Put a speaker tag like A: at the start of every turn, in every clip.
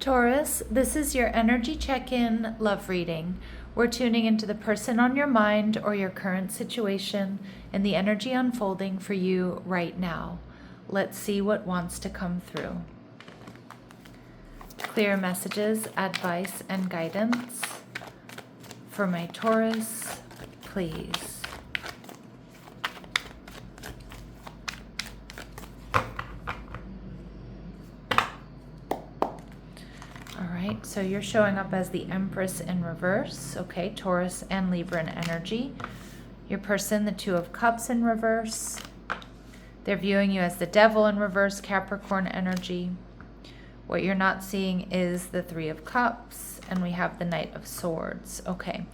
A: Taurus, this is your energy check-in love reading. We're tuning into the person on your mind or your current situation and the energy unfolding for you right now. Let's see what wants to come through. Clear messages, advice, and guidance for my Taurus, please. So you're showing up as the Empress in reverse, okay, Taurus and Libra in energy. Your person, the Two of Cups in reverse. They're viewing you as the Devil in reverse, Capricorn energy. What you're not seeing is the Three of Cups, and we have the Knight of Swords, okay.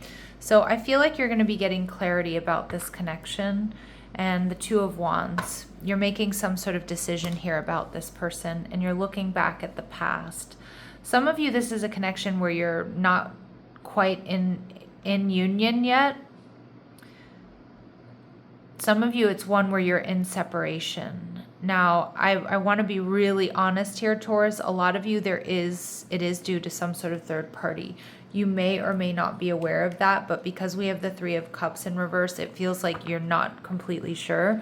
A: So I feel like you're going to be getting clarity about this connection, and the Two of Wands. You're making some sort of decision here about this person, and you're looking back at the past. Some of you, this is a connection where you're not quite in union yet. Some of you, it's one where you're in separation. Now, I want to be really honest here, Taurus. A lot of you, it is due to some sort of third party. You may or may not be aware of that, but because we have the Three of Cups in reverse, it feels like you're not completely sure,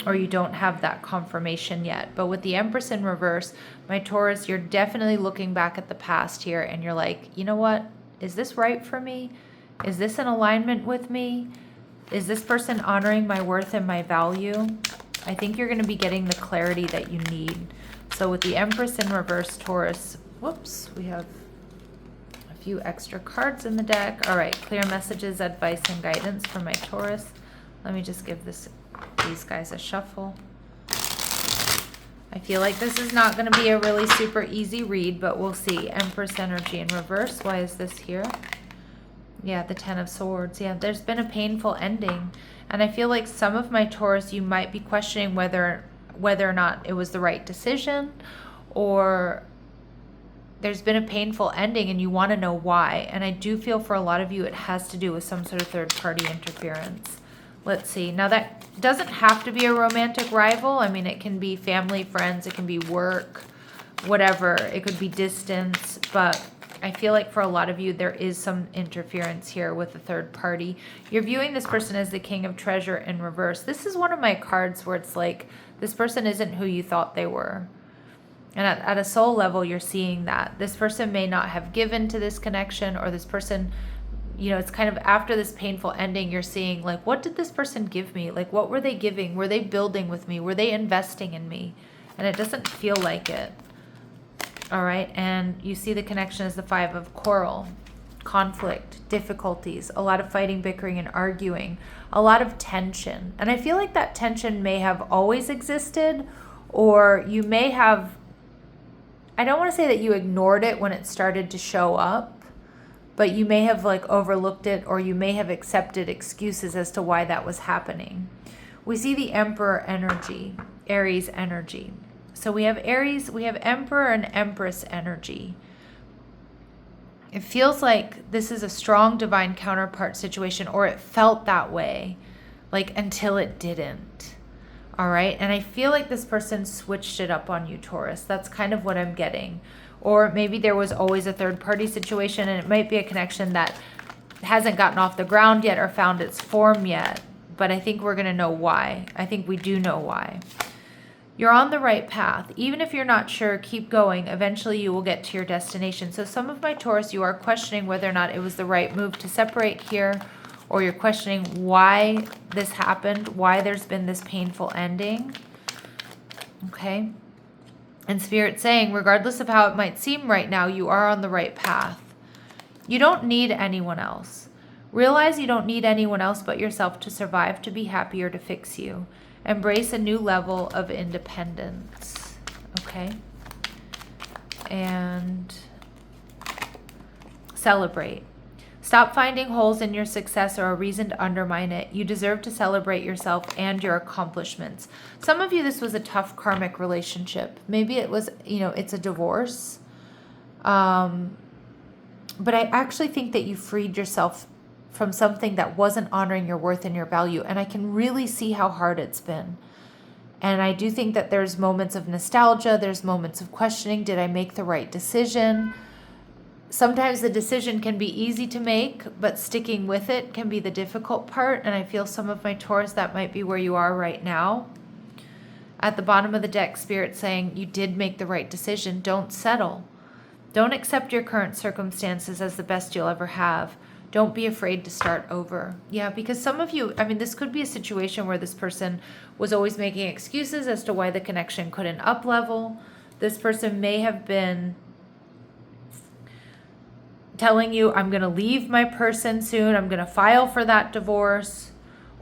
A: or you don't have that confirmation yet. But with the Empress in reverse, my Taurus, you're definitely looking back at the past here and you're like, you know what? Is this right for me? Is this in alignment with me? Is this person honoring my worth and my value? I think you're going to be getting the clarity that you need. So with the Empress in reverse, Taurus, whoops, we have a few extra cards in the deck. All right, clear messages, advice, and guidance for my Taurus. Let me just give these guys a shuffle. I feel like this is not going to be a really super easy read, but we'll see. Empress energy in reverse. Why is this here? Yeah, the Ten of Swords. Yeah, there's been a painful ending. And I feel like some of my Taurus, you might be questioning whether or not it was the right decision, or there's been a painful ending and you want to know why. And I do feel for a lot of you, it has to do with some sort of third party interference. Let's see. Now that doesn't have to be a romantic rival. I mean, it can be family, friends, it can be work, whatever. It could be distance, but I feel like for a lot of you, there is some interference here with a third party. You're viewing this person as the King of Treasure in reverse. This is one of my cards where it's like, this person isn't who you thought they were. And at a soul level, you're seeing that. This person may not have given to this connection, or this person, you know, it's kind of after this painful ending, you're seeing like, what did this person give me? Like, what were they giving? Were they building with me? Were they investing in me? And it doesn't feel like it. All right. And you see the connection as the Five of Coral, conflict, difficulties, a lot of fighting, bickering, and arguing, a lot of tension. And I feel like that tension may have always existed, or you may have, I don't want to say that you ignored it when it started to show up, but you may have like overlooked it, or you may have accepted excuses as to why that was happening. We see the Emperor energy, Aries energy. So we have Aries, we have Emperor and Empress energy. It feels like this is a strong divine counterpart situation, or it felt that way, like until it didn't. All right. And I feel like this person switched it up on you, Taurus. That's kind of what I'm getting. Or maybe there was always a third party situation, and it might be a connection that hasn't gotten off the ground yet or found its form yet. But I think we're going to know why. I think we do know why. You're on the right path. Even if you're not sure, keep going. Eventually you will get to your destination. So some of my Taurus, you are questioning whether or not it was the right move to separate here, or you're questioning why this happened, why there's been this painful ending. Okay. And Spirit's saying, regardless of how it might seem right now, you are on the right path. You don't need anyone else. Realize you don't need anyone else but yourself to survive, to be happy, or to fix you. Embrace a new level of independence. Okay? And celebrate. Stop finding holes in your success or a reason to undermine it. You deserve to celebrate yourself and your accomplishments. Some of you, this was a tough karmic relationship. Maybe it was, you know, it's a divorce. But I actually think that you freed yourself from something that wasn't honoring your worth and your value. And I can really see how hard it's been. And I do think that there's moments of nostalgia, there's moments of questioning, did I make the right decision? Sometimes the decision can be easy to make, but sticking with it can be the difficult part. And I feel some of my Taurus, that might be where you are right now. At the bottom of the deck, Spirit saying you did make the right decision. Don't settle. Don't accept your current circumstances as the best you'll ever have. Don't be afraid to start over. Yeah, because some of you, I mean, this could be a situation where this person was always making excuses as to why the connection couldn't up level. This person may have been telling you, I'm going to leave my person soon, I'm going to file for that divorce.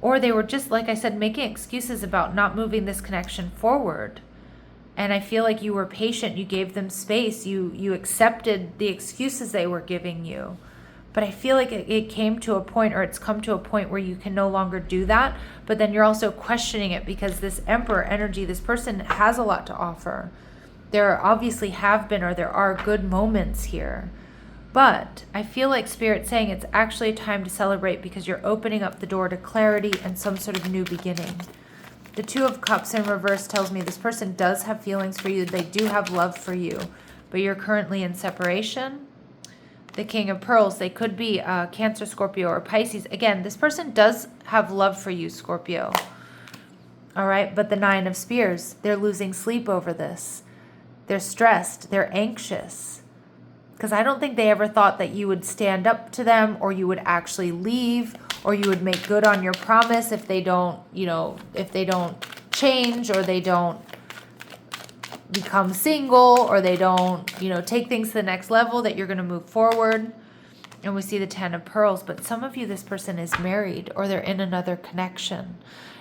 A: Or they were just, like I said, making excuses about not moving this connection forward. And I feel like you were patient, you gave them space, you accepted the excuses they were giving you. But I feel like it came to a point, or it's come to a point where you can no longer do that. But then you're also questioning it because this Emperor energy, this person has a lot to offer. There obviously have been, or there are good moments here. But I feel like Spirit's saying it's actually a time to celebrate because you're opening up the door to clarity and some sort of new beginning. The Two of Cups in reverse tells me this person does have feelings for you. They do have love for you, but you're currently in separation. The King of Pearls, they could be Cancer, Scorpio, or Pisces. Again, this person does have love for you, Scorpio. All right, but the Nine of Spears, they're losing sleep over this. They're stressed. They're anxious. Because I don't think they ever thought that you would stand up to them, or you would actually leave, or you would make good on your promise if they don't, if they don't change, or they don't become single, or they don't, take things to the next level, that you're going to move forward. And we see the Ten of Pearls. But some of you, this person is married, or they're in another connection.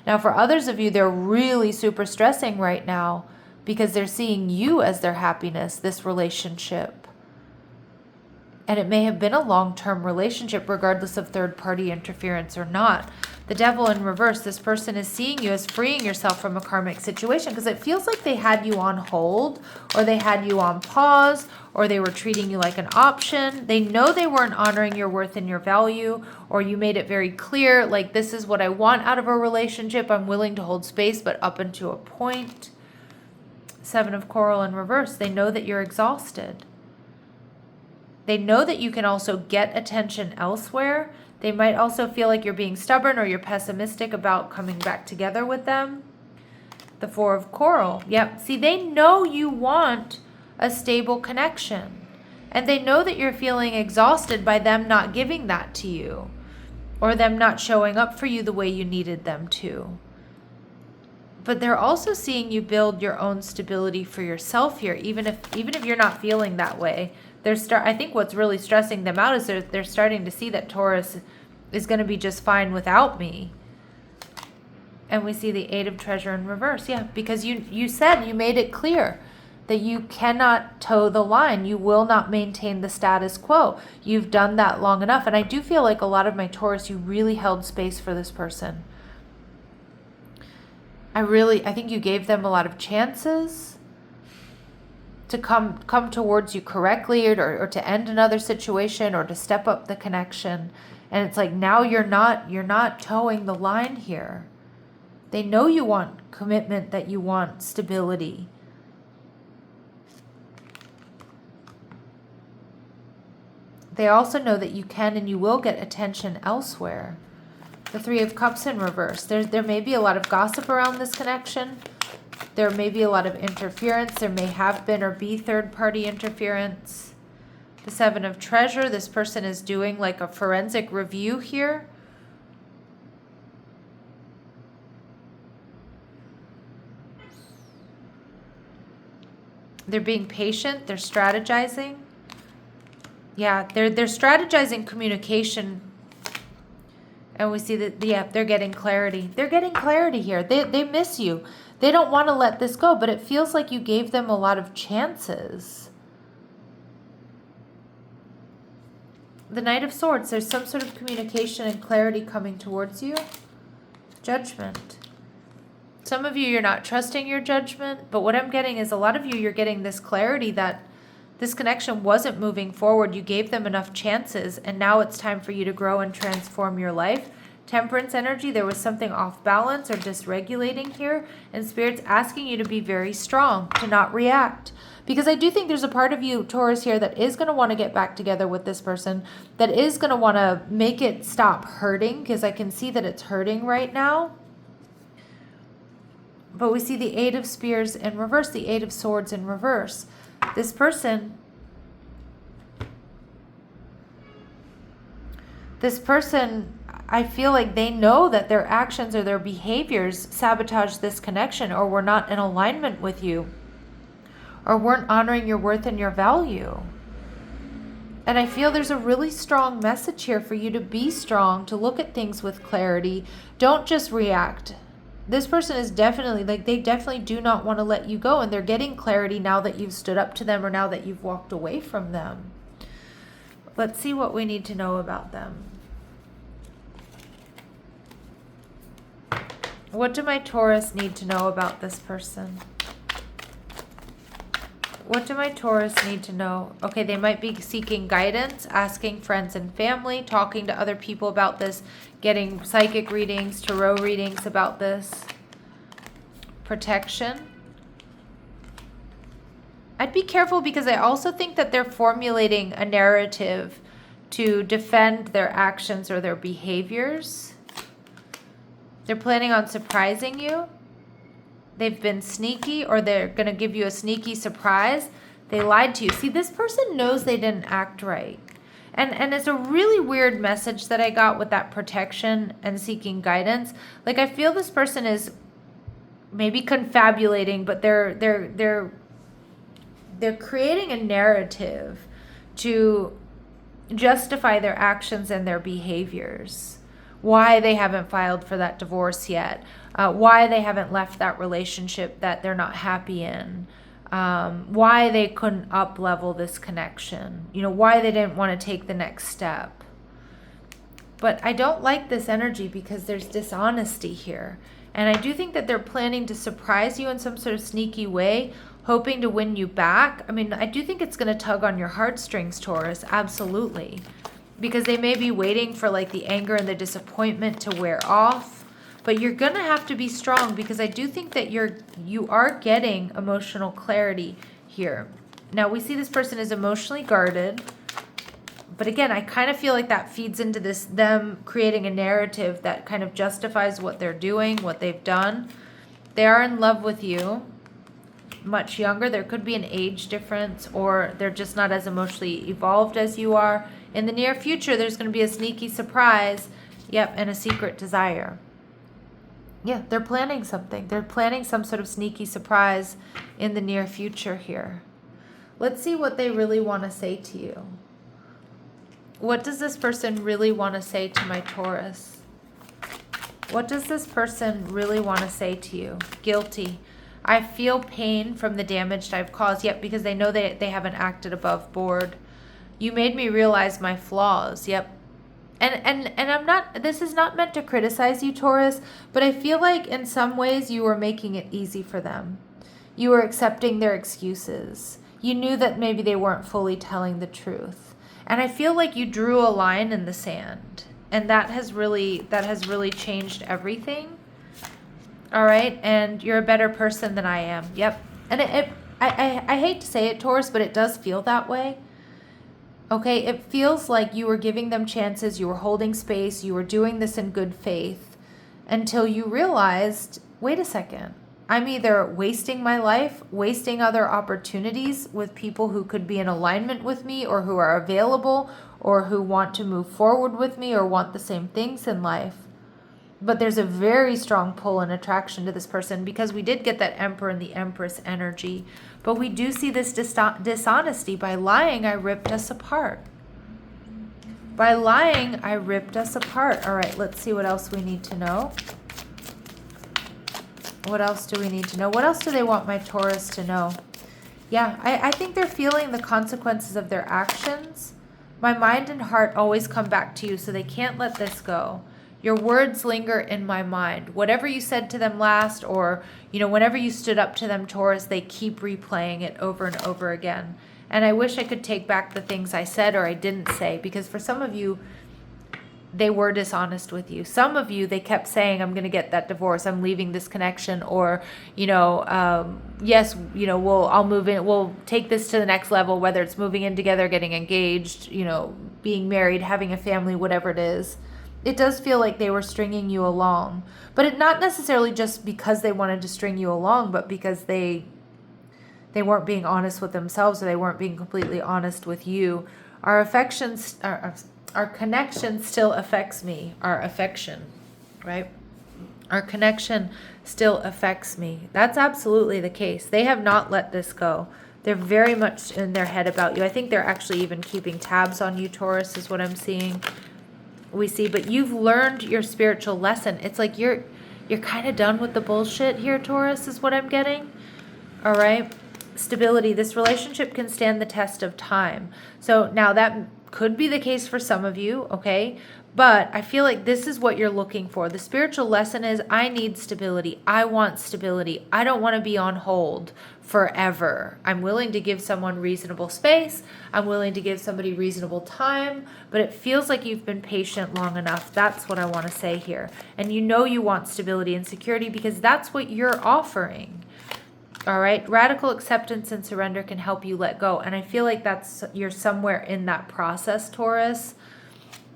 A: Now, for others of you, they're really super stressing right now because they're seeing you as their happiness, this relationship. And it may have been a long-term relationship regardless of third-party interference or not. The Devil in reverse, this person is seeing you as freeing yourself from a karmic situation because it feels like they had you on hold, or they had you on pause, or they were treating you like an option. They know they weren't honoring your worth and your value, or you made it very clear, like, this is what I want out of a relationship. I'm willing to hold space, but up until a point. Seven of Coral in reverse, they know that you're exhausted. They know that you can also get attention elsewhere. They might also feel like you're being stubborn, or you're pessimistic about coming back together with them. The Four of Coral. Yep. See, they know you want a stable connection. And they know that you're feeling exhausted by them not giving that to you, or them not showing up for you the way you needed them to. But they're also seeing you build your own stability for yourself here, even if you're not feeling that way. I think what's really stressing them out is they're starting to see that Taurus is going to be just fine without me. And we see the Eight of Treasure in reverse. Yeah, because you made it clear that you cannot toe the line. You will not maintain the status quo. You've done that long enough. And I do feel like a lot of my Taurus, you really held space for this person. I think you gave them a lot of chances to come towards you correctly, or to end another situation, or to step up the connection. And it's like, now you're not towing the line here. They know you want commitment, that you want stability. They also know that you can and you will get attention elsewhere. The Three of Cups in reverse. There may be a lot of gossip around this connection. There may be a lot of interference. There may have been or be third-party interference. The Seven of Treasure. This person is doing like a forensic review here. They're being patient. They're strategizing. Yeah, they're strategizing communication. And we see that, yeah, they're getting clarity. They're getting clarity here. They miss you. They don't want to let this go, but it feels like you gave them a lot of chances. The Knight of Swords, there's some sort of communication and clarity coming towards you. Judgment. Some of you, you're not trusting your judgment, but what I'm getting is a lot of you, you're getting this clarity that this connection wasn't moving forward. You gave them enough chances, and now it's time for you to grow and transform your life. Temperance energy, there was something off balance or dysregulating here, and Spirit's asking you to be very strong, to not react. Because I do think there's a part of you, Taurus, here that is going to want to get back together with this person, that is going to want to make it stop hurting, because I can see that it's hurting right now. But we see the Eight of Spears in reverse, the Eight of Swords in reverse. This person, I feel like they know that their actions or their behaviors sabotage this connection, or were not in alignment with you, or weren't honoring your worth and your value. And I feel there's a really strong message here for you to be strong, to look at things with clarity. Don't just react. This person is definitely, like, they definitely do not want to let you go, and they're getting clarity now that you've stood up to them, or now that you've walked away from them. Let's see what we need to know about them. What do my Taurus need to know about this person? What do my Taurus need to know? Okay, they might be seeking guidance, asking friends and family, talking to other people about this, getting psychic readings, tarot readings about this. Protection. I'd be careful, because I also think that they're formulating a narrative to defend their actions or their behaviors. They're planning on surprising you. They've been sneaky, or they're going to give you a sneaky surprise. They lied to you. See, this person knows they didn't act right. And it's a really weird message that I got with that protection and seeking guidance. Like, I feel this person is maybe confabulating, but they're creating a narrative to justify their actions and their behaviors. Why they haven't filed for that divorce yet, why they haven't left that relationship that they're not happy in, why they couldn't up-level this connection, why they didn't want to take the next step. But I don't like this energy, because there's dishonesty here. And I do think that they're planning to surprise you in some sort of sneaky way, hoping to win you back. I mean, I do think it's going to tug on your heartstrings, Taurus, absolutely. Because they may be waiting for, like, the anger and the disappointment to wear off. But you're going to have to be strong, because I do think that you are getting emotional clarity here. Now, we see this person is emotionally guarded. But again, I kind of feel like that feeds into them creating a narrative that kind of justifies what they're doing, what they've done. They are in love with you. Much younger. There could be an age difference, or they're just not as emotionally evolved as you are. In the near future, there's going to be a sneaky surprise, and a secret desire. Yeah, they're planning something. They're planning some sort of sneaky surprise in the near future here. Let's see what they really want to say to you. What does this person really want to say to my Taurus? What does this person really want to say to you? Guilty. I feel pain from the damage I've caused, because they know they haven't acted above board. You made me realize my flaws. Yep. And I'm not, this is not meant to criticize you, Taurus, but I feel like in some ways you were making it easy for them. You were accepting their excuses. You knew that maybe they weren't fully telling the truth. And I feel like you drew a line in the sand, and that has really changed everything. All right. And you're a better person than I am. Yep. And I hate to say it, Taurus, but it does feel that way. Okay, it feels like you were giving them chances, you were holding space, you were doing this in good faith, until you realized, wait a second, I'm either wasting my life, wasting other opportunities with people who could be in alignment with me, or who are available, or who want to move forward with me, or want the same things in life. But there's a very strong pull and attraction to this person, because we did get that Emperor and the Empress energy. But we do see this dishonesty. By lying, I ripped us apart. By lying, I ripped us apart. All right, let's see what else we need to know. What else do we need to know? What else do they want my Taurus to know? Yeah, I think they're feeling the consequences of their actions. My mind and heart always come back to you, so they can't let this go. Your words linger in my mind. Whatever you said to them last, or, whenever you stood up to them, Taurus, they keep replaying it over and over again. And I wish I could take back the things I said or I didn't say, because for some of you, they were dishonest with you. Some of you, they kept saying, I'm going to get that divorce, I'm leaving this connection, or, yes, I'll move in, we'll take this to the next level, whether it's moving in together, getting engaged, being married, having a family, whatever it is. It does feel like they were stringing you along, but it not necessarily just because they wanted to string you along, but because they weren't being honest with themselves, or they weren't being completely honest with you. Our affections, our connection still affects me. Our affection, right? Our connection still affects me. That's absolutely the case. They have not let this go. They're very much in their head about you. I think they're actually even keeping tabs on you, Taurus, is what I'm seeing. We see, but you've learned your spiritual lesson. It's like you're kind of done with the bullshit here, Taurus, is what I'm getting. All right. Stability. This relationship can stand the test of time. So now that could be the case for some of you, okay? But I feel like this is what you're looking for. The spiritual lesson is, I need stability. I want stability. I don't want to be on hold forever. I'm willing to give someone reasonable space. I'm willing to give somebody reasonable time, but it feels like you've been patient long enough. That's what I want to say here. And you want stability and security because that's what you're offering. All right. Radical acceptance and surrender can help you let go. And I feel like you're somewhere in that process, Taurus.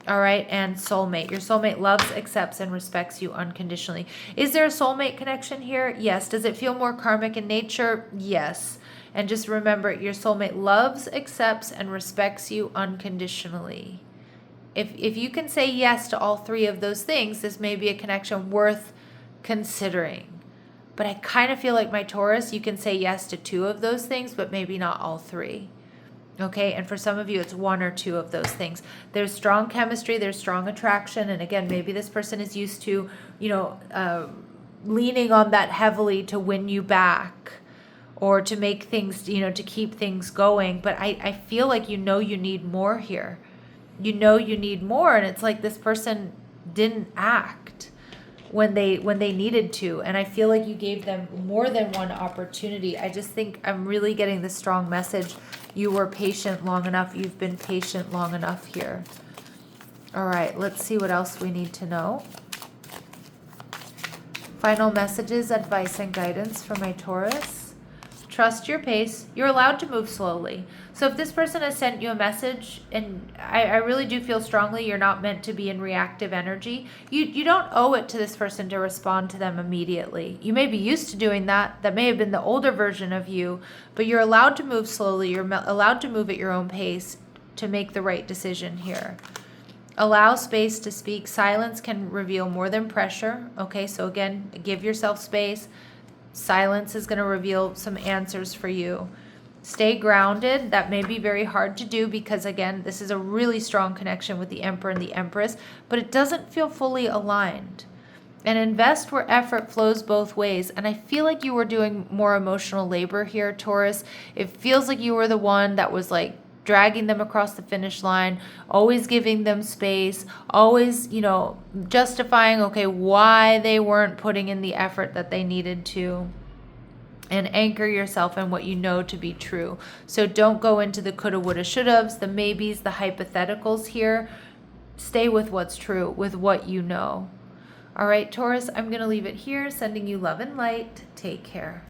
A: All right. And soulmate. Your soulmate loves, accepts, and respects you unconditionally. Is there a soulmate connection here? Yes. Does it feel more karmic in nature? Yes. And just remember, your soulmate loves, accepts, and respects you unconditionally. If you can say yes to all three of those things, this may be a connection worth considering. But I kind of feel like, my Taurus, you can say yes to two of those things, but maybe not all three. Okay, and for some of you, it's one or two of those things. There's strong chemistry, there's strong attraction, and again, maybe this person is used to, leaning on that heavily to win you back, or to make things, to keep things going. But I feel like you need more here. You need more, and it's like this person didn't act when they needed to, and I feel like you gave them more than one opportunity. I just think I'm really getting the strong message. You were patient long enough. You've been patient long enough here. All right, let's see what else we need to know. Final messages, advice, and guidance for my Taurus. Trust your pace. You're allowed to move slowly. So if this person has sent you a message, and I really do feel strongly you're not meant to be in reactive energy, you don't owe it to this person to respond to them immediately. You may be used to doing that. That may have been the older version of you, but you're allowed to move slowly. You're allowed to move at your own pace to make the right decision here. Allow space to speak. Silence can reveal more than pressure. Okay, so again, give yourself space. Silence is going to reveal some answers for you. Stay grounded. That may be very hard to do because, again, this is a really strong connection with the Emperor and the Empress, but it doesn't feel fully aligned. And invest where effort flows both ways. And I feel like you were doing more emotional labor here, Taurus. It feels like you were the one that was like dragging them across the finish line, always giving them space, always, justifying, why they weren't putting in the effort that they needed to. And anchor yourself in what you know to be true. So don't go into the coulda, woulda, shouldas, the maybes, the hypotheticals here. Stay with what's true, with what you know. All right, Taurus, I'm going to leave it here. Sending you love and light. Take care.